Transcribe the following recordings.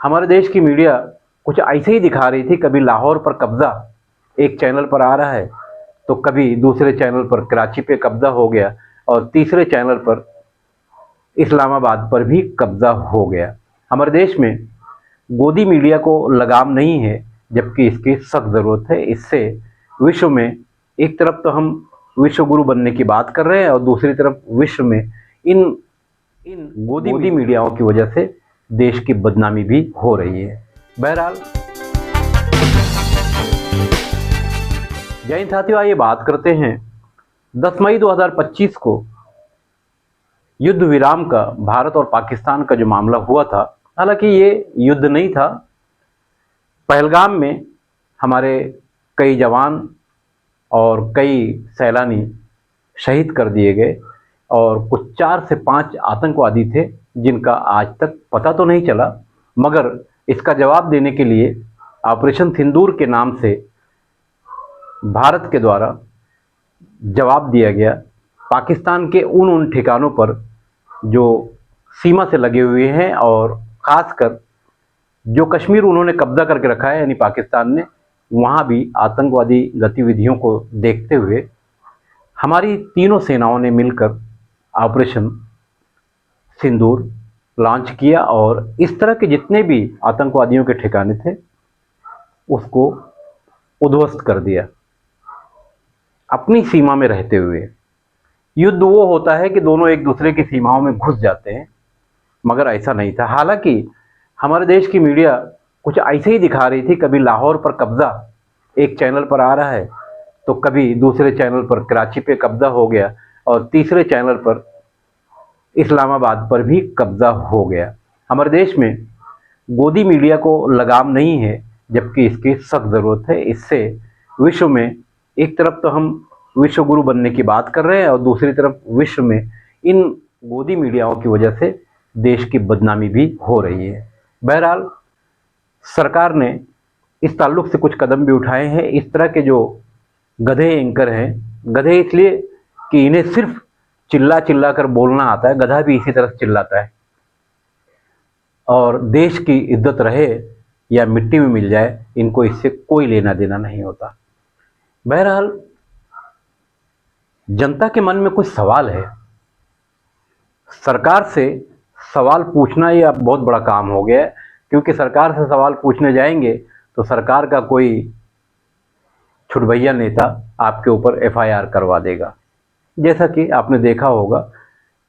हमारे देश की मीडिया कुछ ऐसे ही दिखा रही थी। कभी लाहौर पर कब्जा एक चैनल पर आ रहा है, तो कभी दूसरे चैनल पर कराची पे कब्जा हो गया, और तीसरे चैनल पर इस्लामाबाद पर भी कब्जा हो गया। हमारे देश में गोदी मीडिया को लगाम नहीं है, जबकि इसकी सख्त ज़रूरत है। इससे विश्व में एक तरफ तो हम विश्व गुरु बनने की बात कर रहे हैं, और दूसरी तरफ विश्व में इन इन गोदी मीडियाओं की वजह से देश की बदनामी भी हो रही है। बहरहाल, जय हिंद साथियों, आइए बात करते हैं 10 मई 2025 को युद्ध विराम का भारत और पाकिस्तान का जो मामला हुआ था। हालांकि ये युद्ध नहीं था। पहलगाम में हमारे कई जवान और कई सैलानी शहीद कर दिए गए, और कुछ 4 से 5 आतंकवादी थे जिनका आज तक पता तो नहीं चला, मगर इसका जवाब देने के लिए ऑपरेशन सिंदूर के नाम से भारत के द्वारा जवाब दिया गया पाकिस्तान के उन ठिकानों पर जो सीमा से लगे हुए हैं, और ख़ासकर जो कश्मीर उन्होंने कब्जा करके रखा है, यानी पाकिस्तान ने, वहाँ भी आतंकवादी गतिविधियों को देखते हुए हमारी तीनों सेनाओं ने मिलकर ऑपरेशन सिंदूर लॉन्च किया, और इस तरह के जितने भी आतंकवादियों के ठिकाने थे उसको उद्ध्वस्त कर दिया अपनी सीमा में रहते हुए। युद्ध वो होता है कि दोनों एक दूसरे की सीमाओं में घुस जाते हैं, मगर ऐसा नहीं था। हालांकि हमारे देश की मीडिया कुछ ऐसे ही दिखा रही थी। कभी लाहौर पर कब्जा एक चैनल पर आ रहा है, तो कभी दूसरे चैनल पर कराची पे कब्जा हो गया, और तीसरे चैनल पर इस्लामाबाद पर भी कब्जा हो गया। हमारे देश में गोदी मीडिया को लगाम नहीं है, जबकि इसकी सख्त ज़रूरत है। इससे विश्व में एक तरफ तो हम विश्व गुरु बनने की बात कर रहे हैं, और दूसरी तरफ विश्व में इन गोदी मीडियाओं की वजह से देश की बदनामी भी हो रही है। बहरहाल, सरकार ने इस ताल्लुक से कुछ कदम भी उठाए हैं। इस तरह के जो गधे एंकर हैं, गधे इसलिए कि इन्हें सिर्फ चिल्ला चिल्ला कर बोलना आता है, गधा भी इसी तरह से चिल्लाता है, और देश की इज्जत रहे या मिट्टी में मिल जाए, इनको इससे कोई लेना देना नहीं होता। बहरहाल, जनता के मन में कुछ सवाल है। सरकार से सवाल पूछना ये अब बहुत बड़ा काम हो गया है, क्योंकि सरकार से सवाल पूछने जाएंगे तो सरकार का कोई छुटभैया नेता आपके ऊपर एफआईआर करवा देगा। जैसा कि आपने देखा होगा,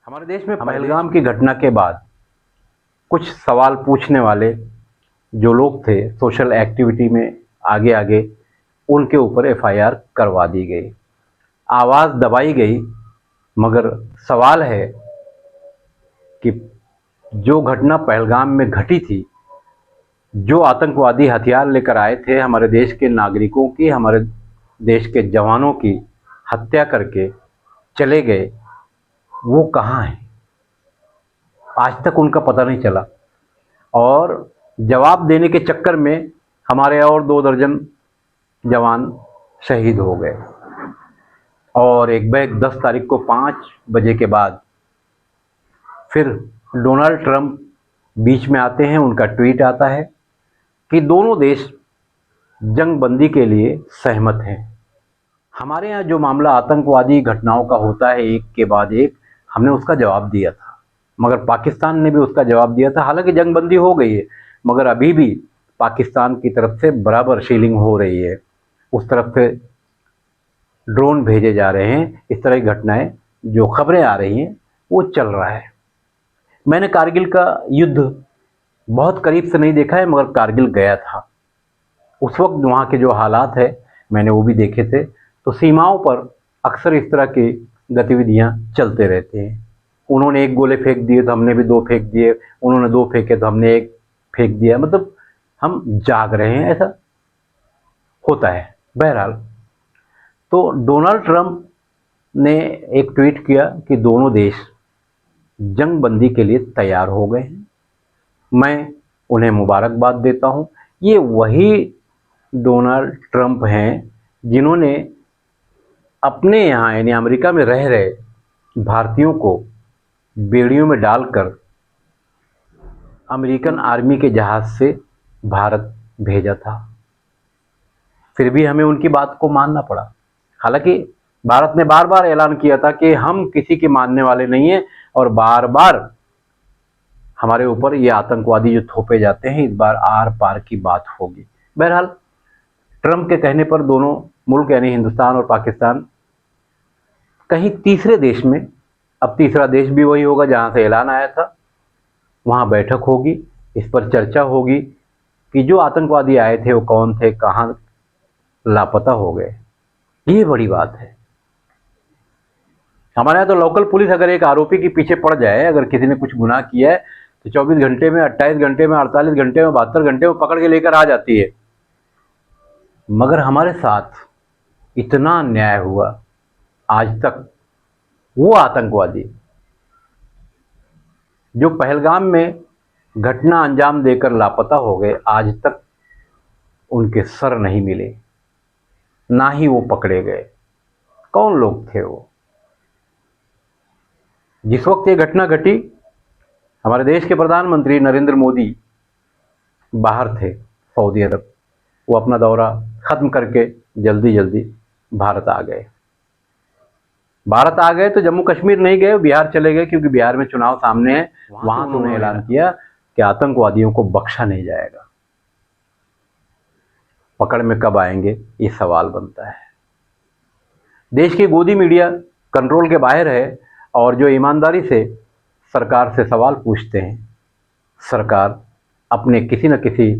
हमारे देश में पहलगाम की घटना के बाद कुछ सवाल पूछने वाले जो लोग थे सोशल एक्टिविटी में आगे आगे, उनके ऊपर एफआईआर करवा दी गई, आवाज़ दबाई गई। मगर सवाल है कि जो घटना पहलगाम में घटी थी, जो आतंकवादी हथियार लेकर आए थे, हमारे देश के नागरिकों की, हमारे देश के जवानों की हत्या करके चले गए, वो कहाँ हैं? आज तक उनका पता नहीं चला, और जवाब देने के चक्कर में हमारे और 2 दर्जन जवान शहीद हो गए। और एक बैग 10 तारीख को 5 बजे के बाद फिर डोनाल्ड ट्रंप बीच में आते हैं। उनका ट्वीट आता है कि दोनों देश जंग बंदी के लिए सहमत हैं। हमारे यहाँ जो मामला आतंकवादी घटनाओं का होता है एक के बाद एक, हमने उसका जवाब दिया था, मगर पाकिस्तान ने भी उसका जवाब दिया था। हालांकि जंग बंदी हो गई है, मगर अभी भी पाकिस्तान की तरफ से बराबर शेलिंग हो रही है, उस तरफ से ड्रोन भेजे जा रहे हैं। इस तरह की घटनाएं, जो खबरें आ रही हैं, वो चल रहा है। मैंने कारगिल का युद्ध बहुत करीब से नहीं देखा है, मगर कारगिल गया था। उस वक्त वहाँ के जो हालात है मैंने वो भी देखे थे। तो सीमाओं पर अक्सर इस तरह की गतिविधियाँ चलते रहते हैं। उन्होंने 1 गोले फेंक दिए तो हमने भी 2 फेंक दिए, उन्होंने 2 फेंके तो हमने 1 फेंक दिया, मतलब हम जाग रहे हैं, ऐसा होता है। बहरहाल, तो डोनाल्ड ट्रंप ने एक ट्वीट किया कि दोनों देश जंग बंदी के लिए तैयार हो गए हैं। मैं उन्हें मुबारकबाद देता हूं। ये वही डोनाल्ड ट्रंप हैं जिन्होंने अपने यहाँ यानी अमेरिका में रह रहे भारतीयों को बेड़ियों में डालकर अमेरिकन आर्मी के जहाज से भारत भेजा था, फिर भी हमें उनकी बात को मानना पड़ा। हालांकि भारत ने बार बार ऐलान किया था कि हम किसी के मानने वाले नहीं हैं, और बार बार हमारे ऊपर ये आतंकवादी जो थोपे जाते हैं, इस बार आर पार की बात होगी। बहरहाल ट्रंप के कहने पर दोनों मुल्क यानी हिंदुस्तान और पाकिस्तान कहीं तीसरे देश में, अब तीसरा देश भी वही होगा जहां से ऐलान आया था, वहां बैठक होगी, इस पर चर्चा होगी कि जो आतंकवादी आए थे वो कौन थे, कहां लापता हो गए। ये बड़ी बात है। हमारे यहाँ तो लोकल पुलिस अगर एक आरोपी के पीछे पड़ जाए, अगर किसी ने कुछ गुनाह किया है, तो 24 घंटे में, 28 घंटे में, 48 घंटे में, 72 घंटे में पकड़ के लेकर आ जाती है। मगर हमारे साथ इतना अन्याय हुआ आज तक। वो आतंकवादी जो पहलगाम में घटना अंजाम देकर लापता हो गए, आज तक उनके सर नहीं मिले, ना ही वो पकड़े गए। कौन लोग थे वो? जिस वक्त ये घटना घटी, हमारे देश के प्रधानमंत्री नरेंद्र मोदी बाहर थे, सऊदी अरब। वो अपना दौरा खत्म करके जल्दी जल्दी भारत आ गए। भारत आ गए तो जम्मू कश्मीर नहीं गए, बिहार चले गए, क्योंकि बिहार में चुनाव सामने है। वहां तो उन्होंने ऐलान किया कि आतंकवादियों को बख्शा नहीं जाएगा। पकड़ में कब आएंगे, ये सवाल बनता है। देश की गोदी मीडिया कंट्रोल के बाहर है, और जो ईमानदारी से सरकार से सवाल पूछते हैं, सरकार अपने किसी न किसी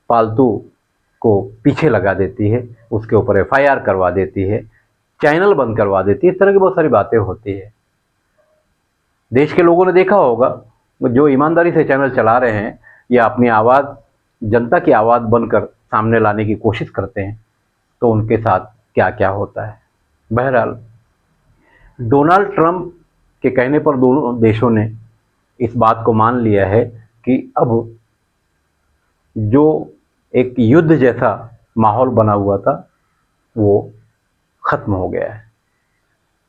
फालतू को पीछे लगा देती है, उसके ऊपर एफआईआर करवा देती है, चैनल बंद करवा देती है। इस तरह की बहुत सारी बातें होती है। देश के लोगों ने देखा होगा, जो ईमानदारी से चैनल चला रहे हैं या अपनी आवाज़, जनता की आवाज़ बनकर सामने लाने की कोशिश करते हैं, तो उनके साथ क्या क्या होता है। बहरहाल डोनाल्ड ट्रंप के कहने पर दोनों देशों ने इस बात को मान लिया है कि अब जो एक युद्ध जैसा माहौल बना हुआ था, वो ख़त्म हो गया है।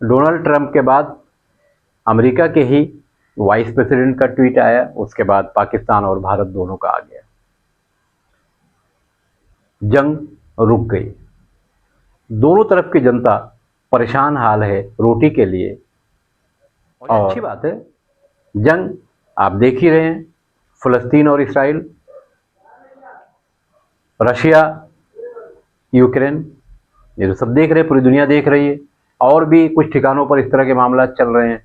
डोनाल्ड ट्रंप के बाद अमेरिका के ही वाइस प्रेसिडेंट का ट्वीट आया, उसके बाद पाकिस्तान और भारत दोनों का आ गया। जंग रुक गई। दोनों तरफ की जनता परेशान हाल है रोटी के लिए। और अच्छी बात है, जंग आप देख ही रहे हैं, फ़लस्तीन और इसराइल, रशिया, यूक्रेन, ये तो सब देख रहे हैं, पूरी दुनिया देख रही है। और भी कुछ ठिकानों पर इस तरह के मामला चल रहे हैं।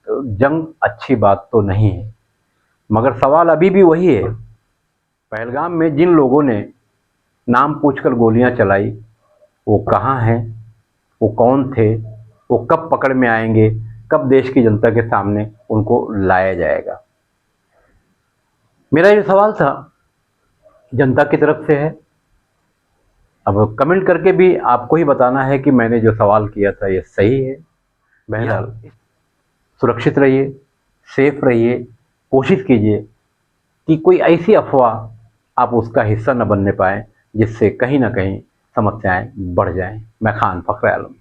तो जंग अच्छी बात तो नहीं है, मगर सवाल अभी भी वही है। पहलगाम में जिन लोगों ने नाम पूछकर गोलियां चलाई, वो कहाँ हैं, वो कौन थे, वो कब पकड़ में आएंगे, कब देश की जनता के सामने उनको लाया जाएगा। मेरा ये सवाल था, जनता की तरफ से है। अब कमेंट करके भी आपको ही बताना है कि मैंने जो सवाल किया था ये सही है। बहरहाल सुरक्षित रहिए, सेफ रहिए, कोशिश कीजिए कि कोई ऐसी अफवाह आप उसका हिस्सा न बनने पाएँ जिससे कहीं ना कहीं समस्याएं बढ़ जाएं। मैं खान फ़खर आलम।